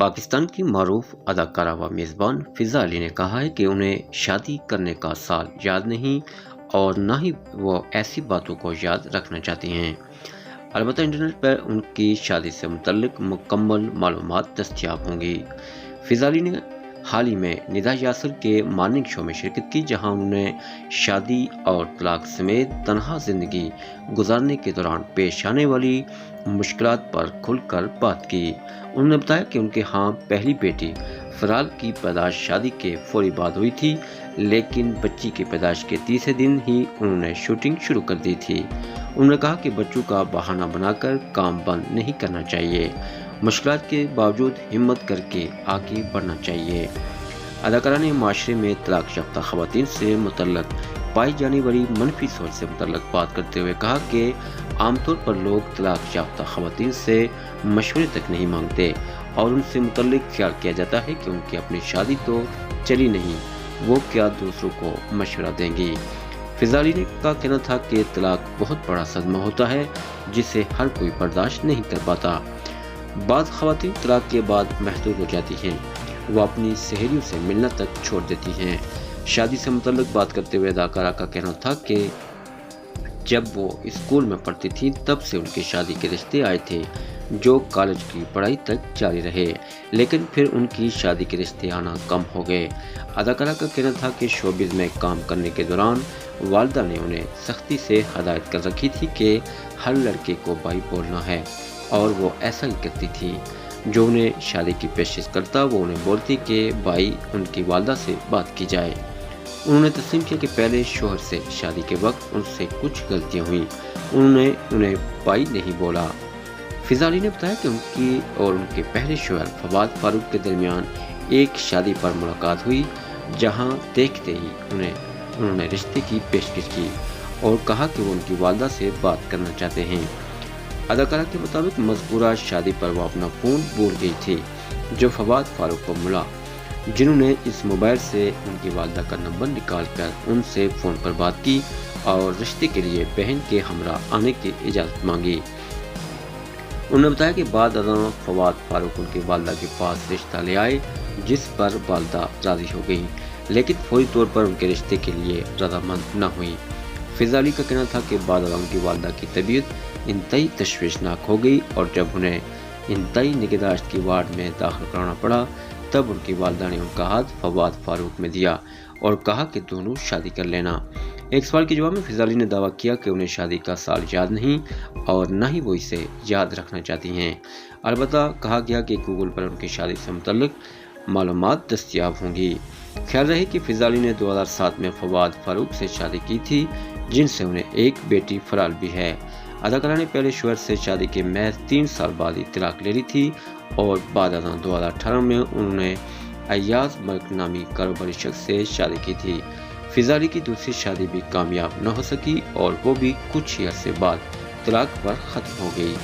पाकिस्तान की मारूफ अदाकारा व मेज़बान फ़िज़ा अली ने कहा है कि उन्हें शादी करने का साल याद नहीं और न ही वो ऐसी बातों को याद रखना चाहती हैं। अलबत्ता इंटरनेट पर उनकी शादी से मुतल्लिक मुकम्मल मालूमात दस्तयाब होंगी। फ़िज़ा अली ने हाल ही में निदा यासर के मॉर्निंग शो में शिरकत की, जहां उन्होंने शादी और तलाक समेत तन्हा जिंदगी गुजारने के दौरान पेश आने वाली मुश्किलात पर खुलकर बात की। उन्होंने बताया कि उनके यहाँ पहली बेटी फराल की पैदाइश शादी के फौरी बाद हुई थी, लेकिन बच्ची की पैदाइश के तीसरे दिन ही उन्होंने शूटिंग शुरू कर दी थी। उन्होंने कहा कि बच्चों का बहाना बनाकर काम बंद नहीं करना चाहिए, मुश्किलात के बावजूद हिम्मत करके आगे बढ़ना चाहिए। अदाकारा ने माशरे में तलाक याफ्ता ख़वातीन से मुतल्लक पाई जाने वाली मनफी सोच से मुतल्लक बात करते हुए कहा कि आमतौर पर लोग तलाक याफ्ता ख़वातीन से मशवरे तक नहीं मांगते और उनसे मुतल्लिक ख्याल किया जाता है कि उनकी अपनी शादी तो चली नहीं, वो क्या दूसरों को मशवरा देंगी। फ़िज़ा अली का कहना था कि तलाक बहुत बड़ा सदमा होता है जिसे हर कोई बर्दाश्त नहीं कर पाता। बाद ख़वातीन तलाक के बाद महदूद हो जाती हैं, वो अपनी सहेलियों से मिलना तक छोड़ देती हैं। शादी से मुतल्लिक बात करते हुए अदाकारा का कहना था कि जब वो स्कूल में पढ़ती थी तब से उनकी शादी के रिश्ते आए थे जो कॉलेज की पढ़ाई तक जारी रहे, लेकिन फिर उनकी शादी के रिश्ते आना कम हो गए। अदाकारा का कहना था कि शोबिज़ में काम करने के दौरान वालिदा ने उन्हें सख्ती से हदायत कर रखी थी कि हर लड़के को भाई बोलना है, और वो ऐसा ही करती थी। जो उन्हें शादी की पेशकश करता वो उन्हें बोलती कि भाई उनकी वालिदा से बात की जाए। उन्होंने तस्लीम किया कि पहले शोहर से शादी के वक्त उनसे कुछ गलतियां हुई, उन्होंने उन्हें भाई नहीं बोला। फ़िज़ा अली ने बताया कि उनकी और उनके पहले शोहर फवाद फारूक के दरमियान एक शादी पर मुलाकात हुई, जहां देखते ही उन्होंने रिश्ते की पेशकश की और कहा कि वो उनकी वालिदा से बात करना चाहते हैं। अदाकारा के मुताबिक मज़कूरा शादी पर वो अपना फ़ोन भूल गई थी, जो फवाद फारूक को मिला, जिन्होंने इस मोबाइल से उनकी वालिदा का नंबर निकाल कर उनसे फ़ोन पर बात की और रिश्ते के लिए बहन के हमरा आने की इजाज़त मांगी। उन्होंने बताया कि बाद अज़ां फवाद फारूक उनकी वालिदा के पास रिश्ता ले आए, जिस पर वालिदा राज़ी हो गई, लेकिन फौरी तौर पर उनके रिश्ते के लिए रज़ामंद न हुई। फ़िज़ा अली का कहना था कि बाद अज़ां उनकी वालिदा की तबीयत इंतहाई तशवीशनाक हो गई और जब उन्हें इंतहाई निगहदाश्त की वार्ड में दाखिल कराना पड़ा, तब उनकी वालिदा ने उनका हाथ फवाद फारूक में दिया और कहा कि दोनों शादी कर लेना। एक सवाल के जवाब में फ़िज़ा अली ने दावा किया कि उन्हें शादी का साल याद नहीं और न ही वो इसे याद रखना चाहती हैं। अलबत्ता कहा गया कि गूगल पर उनकी शादी से मुतल्लिक मालूमात दस्तयाब होंगी। ख्याल रहे कि फ़िज़ा अली ने 2007 में फवाद फारूक से शादी की थी, जिनसे उन्हें एक बेटी फराल भी है। अदाकारा ने पहले शोहर से शादी के महज 3 साल बाद ही तलाक ले ली थी और बाद 2018 में उन्होंने अय्याज मलिक नामी कारोबारी शख्स से शादी की थी। फ़िज़ा अली की दूसरी शादी भी कामयाब न हो सकी और वो भी कुछ ही अरसे बाद तलाक पर ख़त्म हो गई।